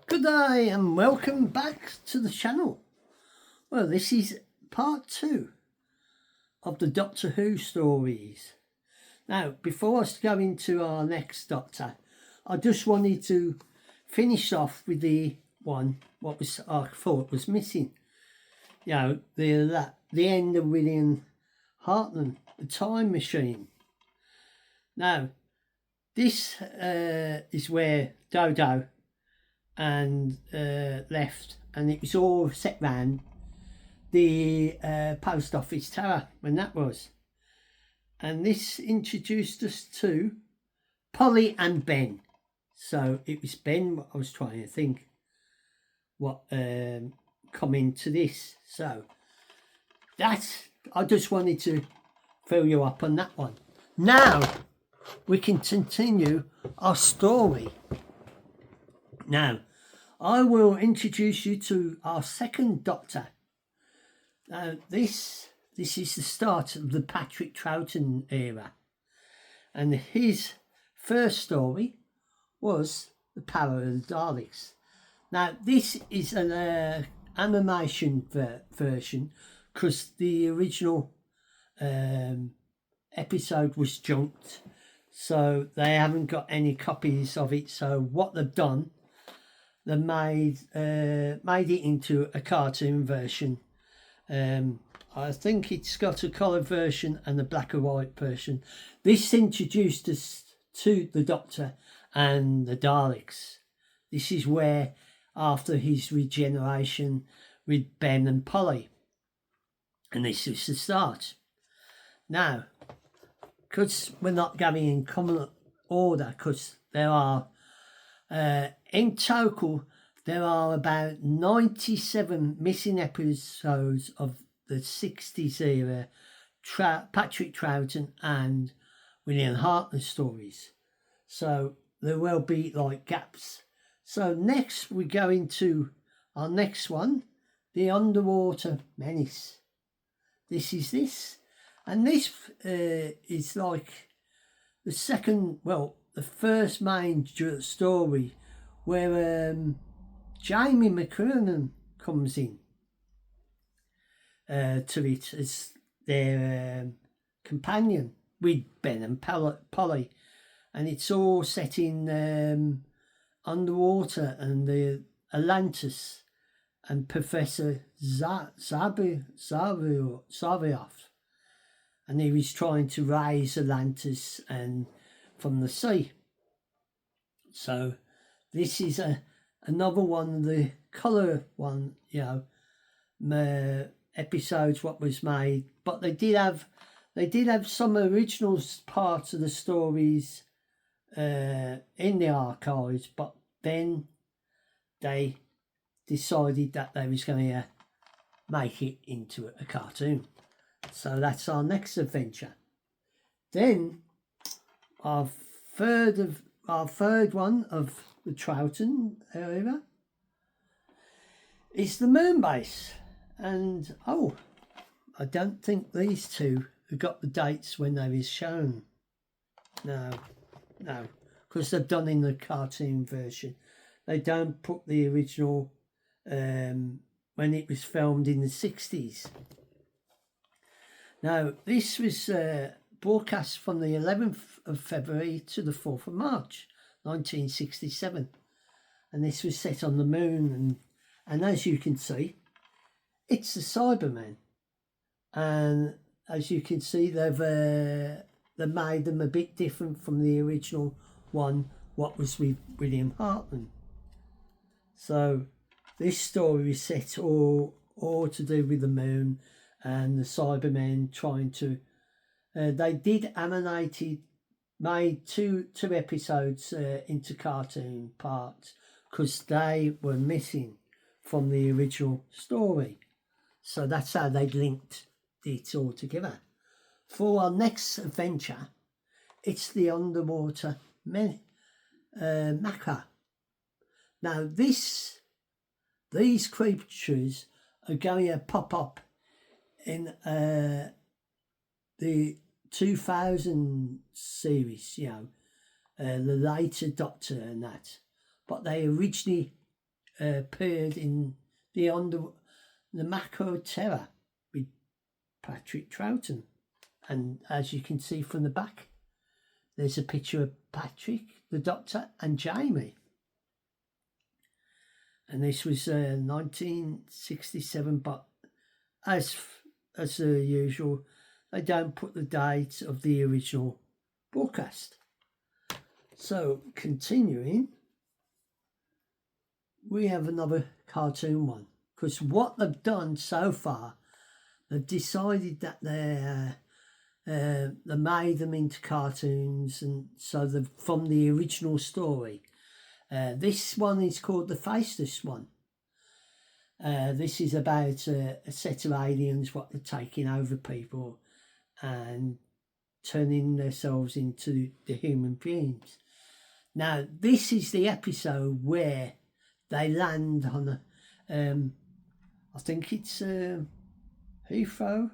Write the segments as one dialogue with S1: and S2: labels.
S1: Good day and welcome back to the channel. Well, this is part 2 of the Doctor Who stories. Now, before I go into our next Doctor, I just wanted to finish off with the one what was I thought was missing. You know, the end of William Hartnell, the time machine. Now, this is where Dodo and left, and it was all set round the post office tower when that was. And this introduced us to Polly and Ben. So it was Ben what I was trying to think what come into this. So that's, I just wanted to fill you up on that one. Now we can continue our story. Now, I will introduce you to our second Doctor. Now, this is the start of the Patrick Troughton era. And his first story was The Power of the Daleks. Now, this is an animation version because the original episode was junked. So they haven't got any copies of it. So what they've done, they made it into a cartoon version. I think it's got a colour version and a black and white version. This introduced us to the Doctor and the Daleks. This is where, after his regeneration with Ben and Polly, and this is the start. Now, because we're not going in common order, because there are in total, there are about 97 missing episodes of the 60s era Patrick Troughton and William Hartnell stories. So there will be like gaps. So next we go into our next one, The Underwater Menace. This is this. And this is like the first main story where Jamie McKernan comes in to it as their companion with Ben and Polly, and it's all set in underwater, and the Atlantis and Professor Zavioff, and he was trying to raise Atlantis and from the sea. So this is another one of the colour one, episodes what was made, but they did have some original parts of the stories in the archives, but then they decided that they was going to make it into a cartoon. So that's our next adventure. Then our third one of the Troughton era is the Moon Base. And I don't think these two have got the dates when they was shown. No, because they've done in the cartoon version. They don't put the original when it was filmed in the 60s. Now, this was broadcast from the 11th of February to the 4th of March, 1967. And this was set on the moon. And as you can see, it's the Cybermen. And as you can see, they've made them a bit different from the original one, what was with William Hartnell. So this story is set all to do with the moon and the Cybermen trying to they did made two episodes into cartoon parts because they were missing from the original story. So that's how they linked it all together. For our next adventure, it's the Underwater Maca. Now these creatures are going to pop up in the 2000 series, the later Doctor and that. But they originally appeared in the Macro Terror with Patrick Troughton. And as you can see from the back, there's a picture of Patrick, the Doctor, and Jamie. And this was 1967, but as usual, they don't put the date of the original broadcast. So, continuing, we have another cartoon one. Because what they've done so far, they've decided that they made them into cartoons, and so they're from the original story. This one is called The Faceless One. This is about a set of aliens what they're taking over people and turning themselves into the human beings. Now, this is the episode where they land on I think it's Heathrow.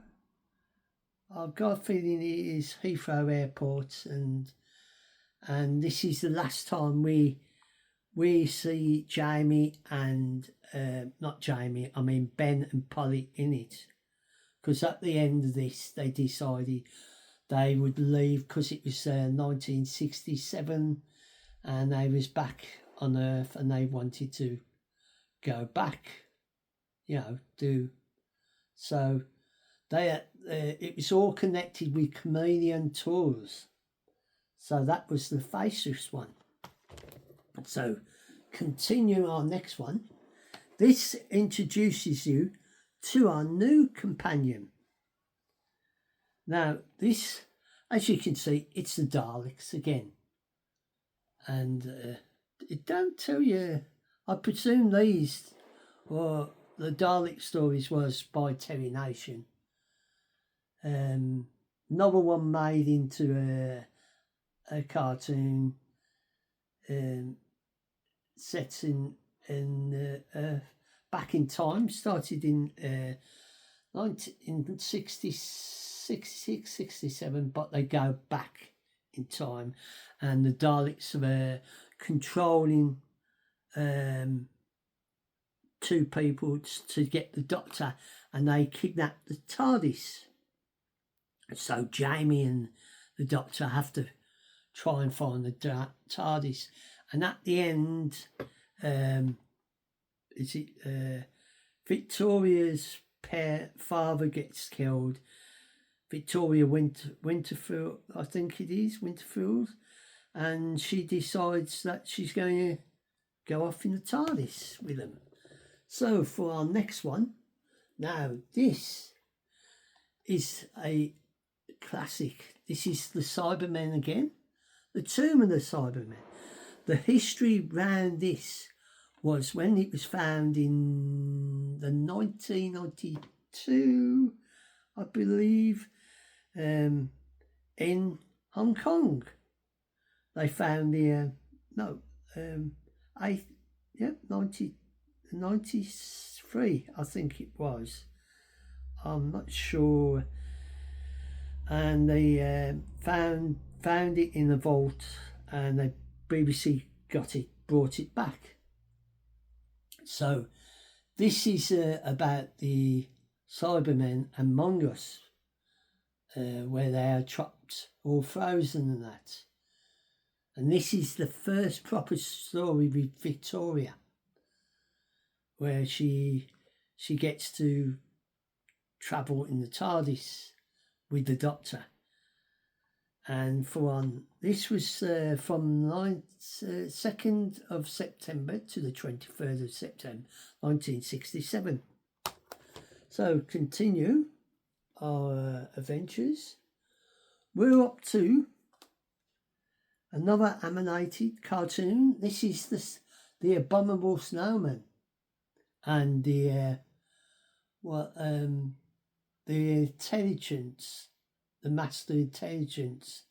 S1: I've got a feeling it is Heathrow Airport, and this is the last time we see Jamie and not Jamie, I mean Ben and Polly in it, because at the end of this they decided they would leave because it was 1967 and they was back on Earth and they wanted to go back, so they it was all connected with Chameleon Tours. So that was the Faceless One. So continue our next one. This introduces you to our new companion. Now this, as you can see, it's the Daleks again. And it don't tell you, I presume these were the Dalek stories was by Terry Nation. Another one made into a cartoon set in back in time, started in 1966, 67, but they go back in time, and the Daleks are controlling two people to get the Doctor, and they kidnap the TARDIS. So Jamie and the Doctor have to try and find the TARDIS, and at the end, Victoria's father gets killed. Victoria Winterfield, I think it is Winterfield, and she decides that she's going to go off in the TARDIS with them. So for our next one, now this is a classic. This is the Cybermen again, the Tomb of the Cybermen. The history around this was when it was found in the 1992, I believe, in Hong Kong. They found the 93, I think it was. I'm not sure. And they found it in a vault, and the BBC brought it back. So this is about the Cybermen among us, where they are trapped or frozen and that. And this is the first proper story with Victoria, where she gets to travel in the TARDIS with the Doctor. And this was from 2nd of September to the 23rd of September 1967. So continue our adventures. We're up to another animated cartoon. This is the Abominable Snowman, and the intelligence, the master intelligence.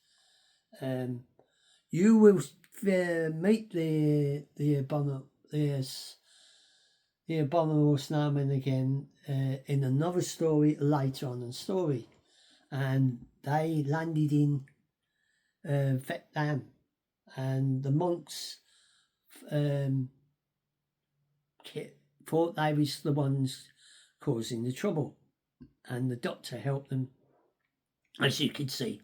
S1: You will meet the Abominable Snowman again in another story later on in the story, and they landed in Vietnam, and the monks thought they was the ones causing the trouble, and the doctor helped them. As you can see,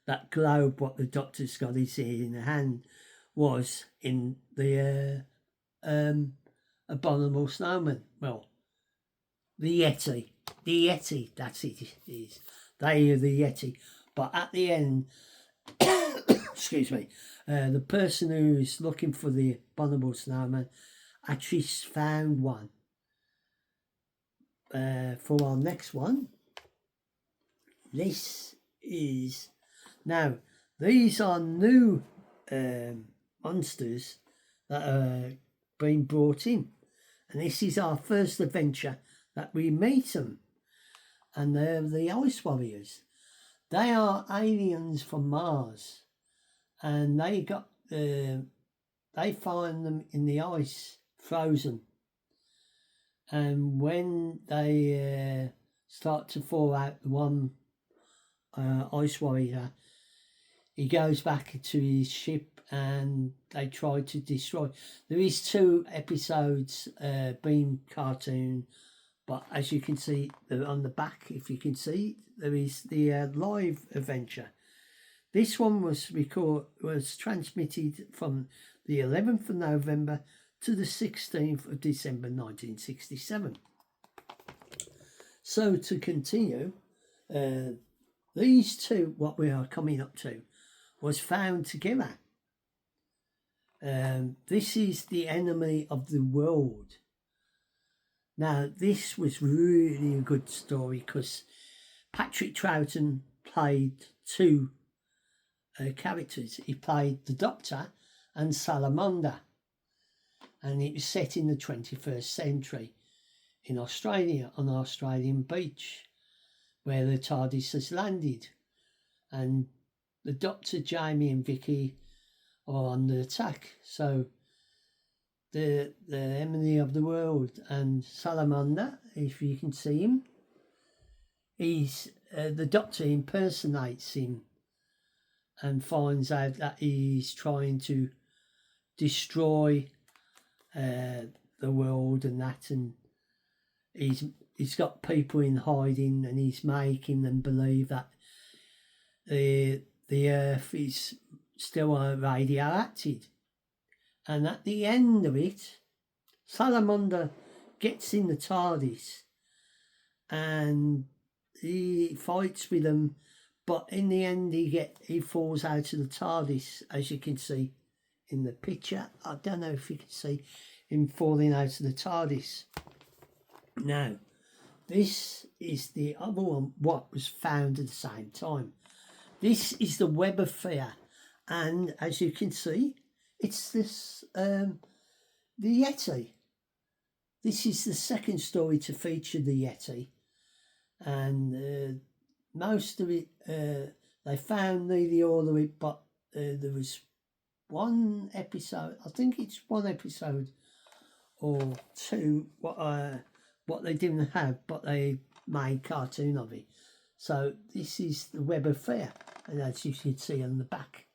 S1: that globe what the doctor's got his ear in the hand was in the abominable snowman. Well, the Yeti, that's it is. They are the Yeti. But at the end, excuse me, the person who is looking for the abominable snowman actually found one. For our next one, this is now these are new monsters that are being brought in, and this is our first adventure that we meet them, and they're the Ice Warriors. They are aliens from Mars, and they find them in the ice, frozen. And when they start to fall out, the one Ice Warrior, he goes back to his ship and they try to destroy. There is 2 episodes being cartoon, but as you can see on the back, if you can see, there is the live adventure. This one was transmitted from the 11th of November to the 16th of December 1967. So to continue, these 2, what we are coming up to, was found together. This is the enemy of the world. Now, this was really a good story because Patrick Troughton played 2 characters. He played the Doctor and Salamander. And it was set in the 21st century in Australia, on an Australian beach, where the TARDIS has landed. And the Doctor, Jamie and Vicky are on the attack. So the enemy of the world, and Salamander, if you can see him, he's the Doctor impersonates him and finds out that he's trying to destroy the world and that, and he's got people in hiding, and he's making them believe that the Earth is still radioactive. And at the end of it, Salamander gets in the TARDIS and he fights with them, but in the end he falls out of the TARDIS, as you can see in the picture. I don't know if you can see him falling out of the TARDIS. Now, this is the other one, what was found at the same time. This is the Web of Fear, and as you can see, it's this the Yeti. This is the second story to feature the Yeti, and most of it they found nearly all of it, but there was one episode, I think it's one episode or 2 what they didn't have, but they made cartoon of it. So this is the Web of Fear, and as you can see on the back,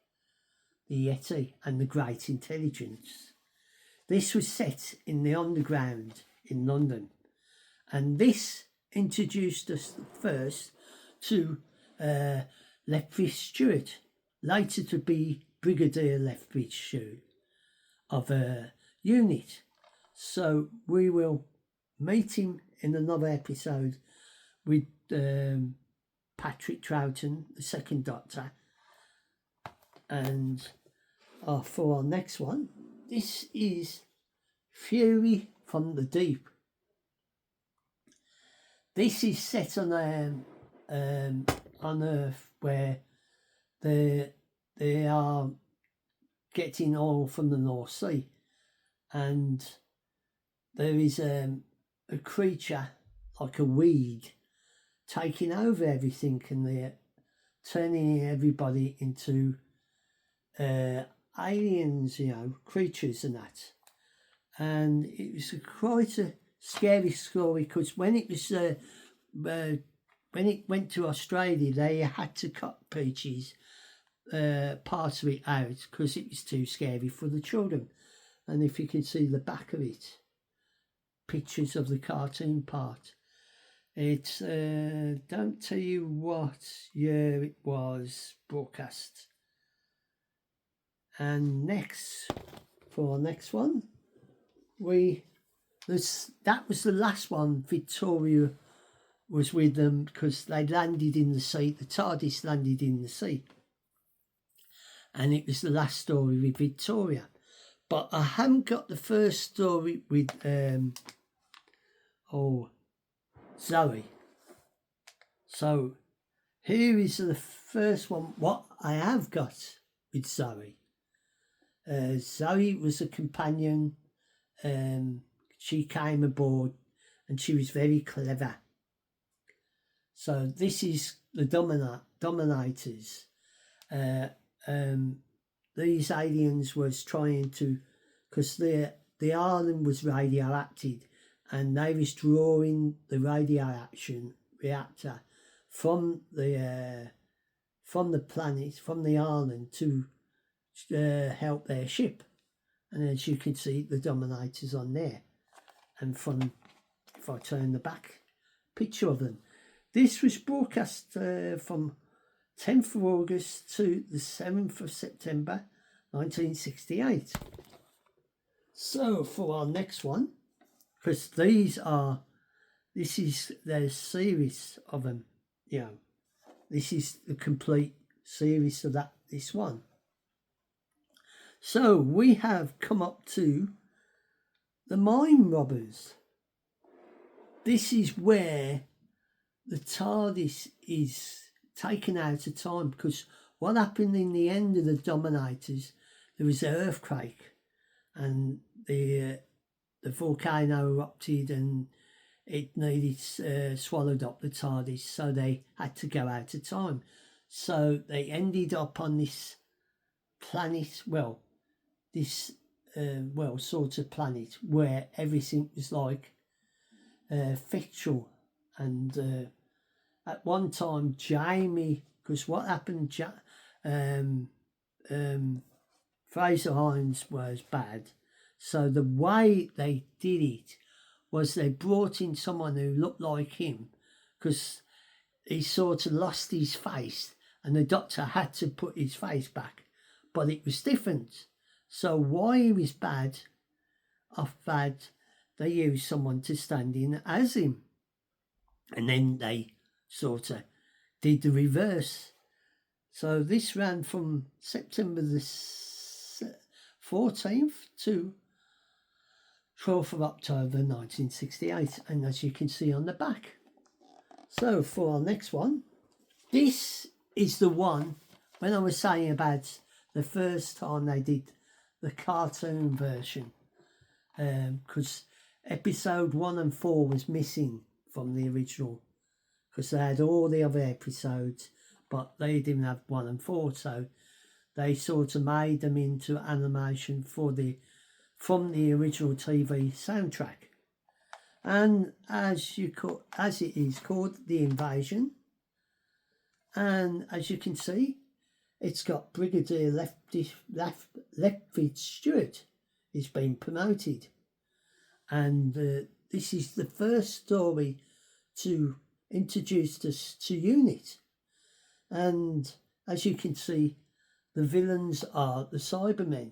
S1: the Yeti and the Great Intelligence. This was set in the underground in London, and this introduced us first to Lethbridge Stewart, later to be Brigadier Lethbridge Stewart of a unit. So we will meet him in another episode with Patrick Troughton, the second Doctor. And for our next one, this is Fury from the Deep. This is set on Earth, where they are getting oil from the North Sea, and there is a creature like a weed taking over everything, and they're turning everybody into aliens, creatures and that. And it was quite a scary story, because when it was when it went to Australia, they had to cut Peaches part of it out because it was too scary for the children. And if you can see the back of it, pictures of the cartoon part. It's don't tell you what year it was broadcast. And next, for our next one, that was the last one. Victoria was with them because they landed in the sea. The TARDIS landed in the sea, and it was the last story with Victoria. But I haven't got the first story with Zoe. So here is the first one. What I have got with Zoe. Zoe was a companion. She came aboard, and she was very clever. So this is the Dominators. These aliens was trying to, because the island was radioactive, and they was drawing the radioaction reactor from the planet, from the island, to help their ship. And as you can see, the Dominators on there. And from, if I turn the back picture of them, this was broadcast from 10th of August to the 7th of September 1968. So for our next one, because this is their series of them, this is the complete series of this one. So we have come up to the Mine Robbers. This is where the TARDIS is taken out of time, because what happened in the end of the Dominators, there was an earthquake, and the volcano erupted, and it nearly swallowed up the TARDIS, so they had to go out of time. So they ended up on this planet, sort of planet where everything was like fictional. And at one time, Jamie, because what happened, Fraser Hines was bad. So the way they did it was they brought in someone who looked like him, because he sort of lost his face, and the doctor had to put his face back, but it was different. So why he was bad, they used someone to stand in as him. And then they sort of did the reverse. So this ran from September the 14th to 12th of October 1968. And as you can see on the back. So for our next one, this is the one when I was saying about the first time they did the cartoon version, because episode 1 and 4 was missing from the original, because they had all the other episodes, but they didn't have 1 and 4, so they sort of made them into animation from the original TV soundtrack. And as it is called, The Invasion, and as you can see, it's got Brigadier Lethbridge Stewart is being promoted, and this is the first story to introduce us to UNIT. And as you can see, the villains are the Cybermen,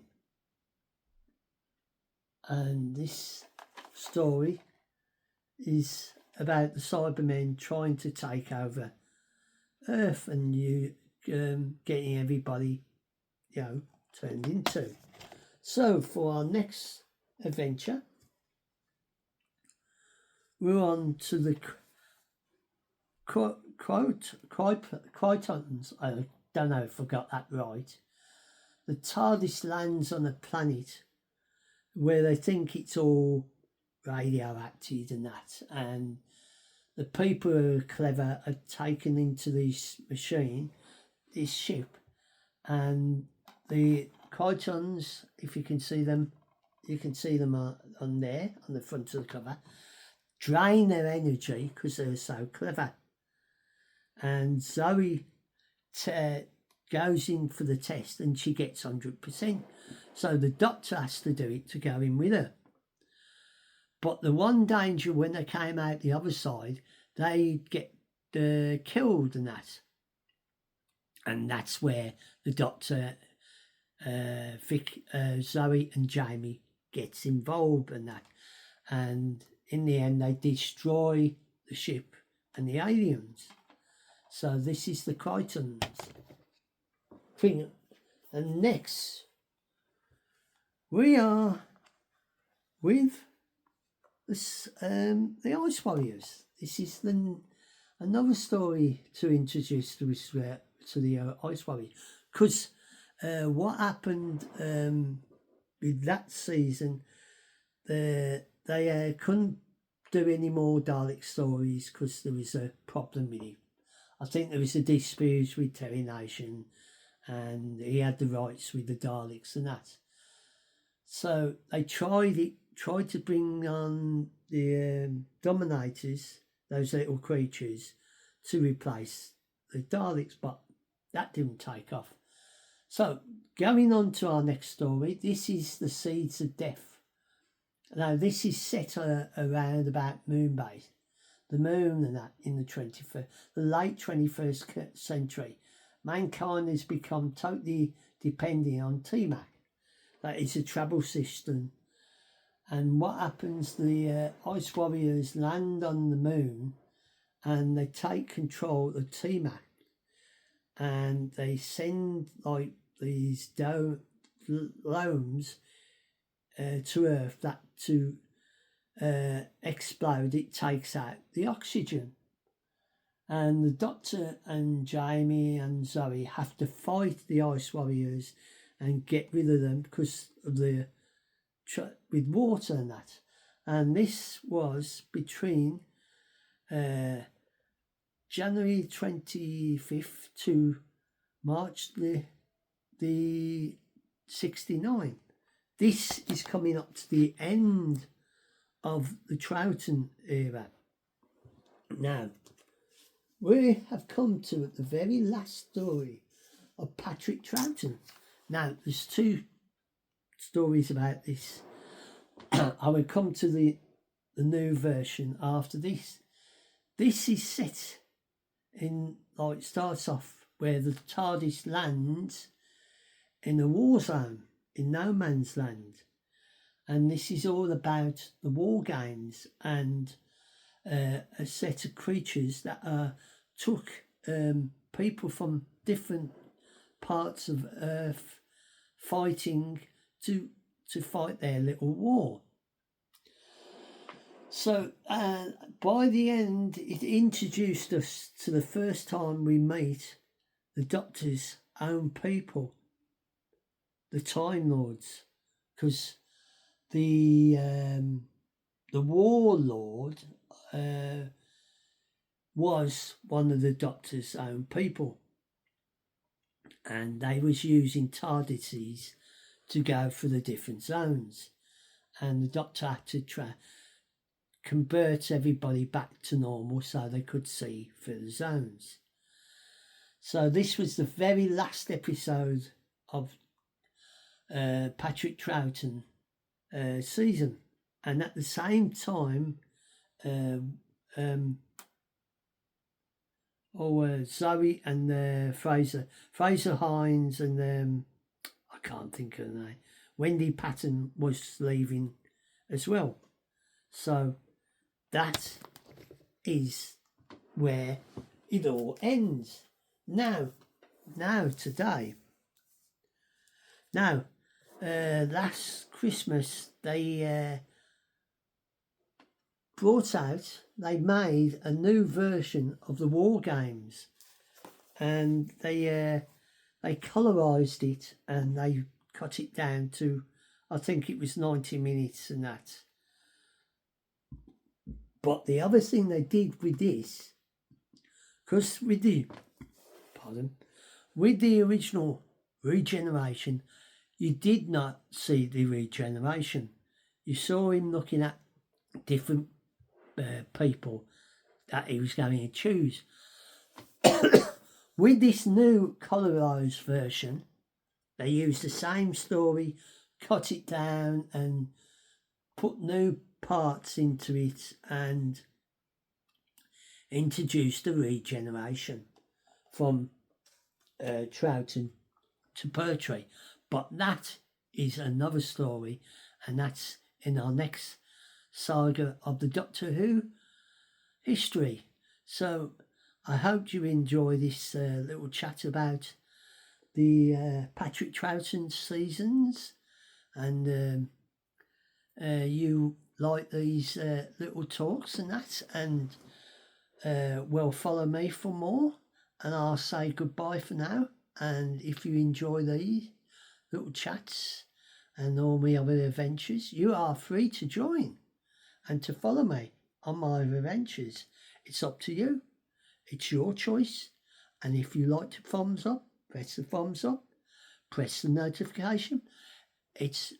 S1: and this story is about the Cybermen trying to take over Earth and getting everybody, turned into. So for our next adventure, we're on to the Crichtons. I don't know if I got that right. The TARDIS lands on a planet where they think it's all radioactive and that, and the people who are clever are taken into this ship, and the Crichtons, if you can see them on there, on the front of the cover, drain their energy because they're so clever. And Zoe goes in for the test and she gets 100%. So the doctor has to do it to go in with her. But the one danger when they came out the other side, they'd get killed and that. And that's where the Doctor, Zoe and Jamie gets involved in that. And in the end, they destroy the ship and the aliens. So this is the Crichtons thing. And next, we are with this, the Ice Warriors. This is another story to introduce to the Ice Warriors. Because what happened with that season, they couldn't do any more Dalek stories because there was a problem with it. I think there was a dispute with Terry Nation, and he had the rights with the Daleks and that. So they tried to bring on the Dominators, those little creatures, to replace the Daleks, but that didn't take off. So going on to our next story, this is the Seeds of Death. Now this is set around about Moonbase, the moon and that in the late 21st century. Mankind has become totally dependent on TMAC. That is a travel system. And what happens, the Ice Warriors land on the moon and they take control of TMAC. And they send like these drones to Earth that to explode, it takes out the oxygen. And the Doctor and Jamie and Zoe have to fight the Ice Warriors and get rid of them because of the with water and that. And this was between January 25th to March the 69. This is coming up to the end of the Troughton era. Now, we have come to the very last story of Patrick Troughton. Now, there's two stories about this. I will come to the new version after this. This is set in, like, it starts off where the TARDIS lands in a war zone in no man's land, and this is all about the war games and a set of creatures that took people from different parts of Earth fighting to fight their little war. So by the end, it introduced us to the first time we meet the Doctor's own people, the Time Lords, because the Warlord was one of the Doctor's own people, and they was using TARDISes to go for the different zones, and the Doctor had to convert everybody back to normal so they could see through the zones. So this was the very last episode of Patrick Troughton season, and at the same time Zoe and Fraser Hines and I can't think of her name, Wendy Patton was leaving as well. So that is where it all ends. Now today. Now, last Christmas they they made a new version of the War Games, and they colorized it and they cut it down to, I think it was 90 minutes and that. But the other thing they did with this, because with the original Regeneration, you did not see the regeneration. You saw him looking at different people that he was going to choose. With this new colorized version, they used the same story, cut it down and put new parts into it and introduce the regeneration from Troughton to Pertwee. But that is another story, and that's in our next saga of the Doctor Who history. So I hope you enjoy this little chat about the Patrick Troughton seasons, and you like these little talks and that, and well, follow me for more, and I'll say goodbye for now. And if you enjoy these little chats and all my other adventures, you are free to join and to follow me on my other adventures. It's up to you. It's your choice. And if you like to thumbs up, press the thumbs up, press the notification. It's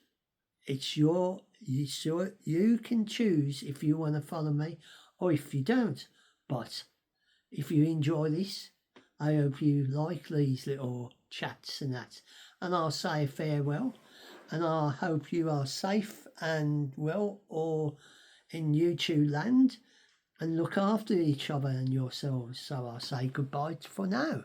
S1: your you can choose if you want to follow me or if you don't. But if you enjoy this, I hope you like these little chats and that. And I'll say farewell. And I hope you are safe and well, or in YouTube land, and look after each other and yourselves. So I'll say goodbye for now.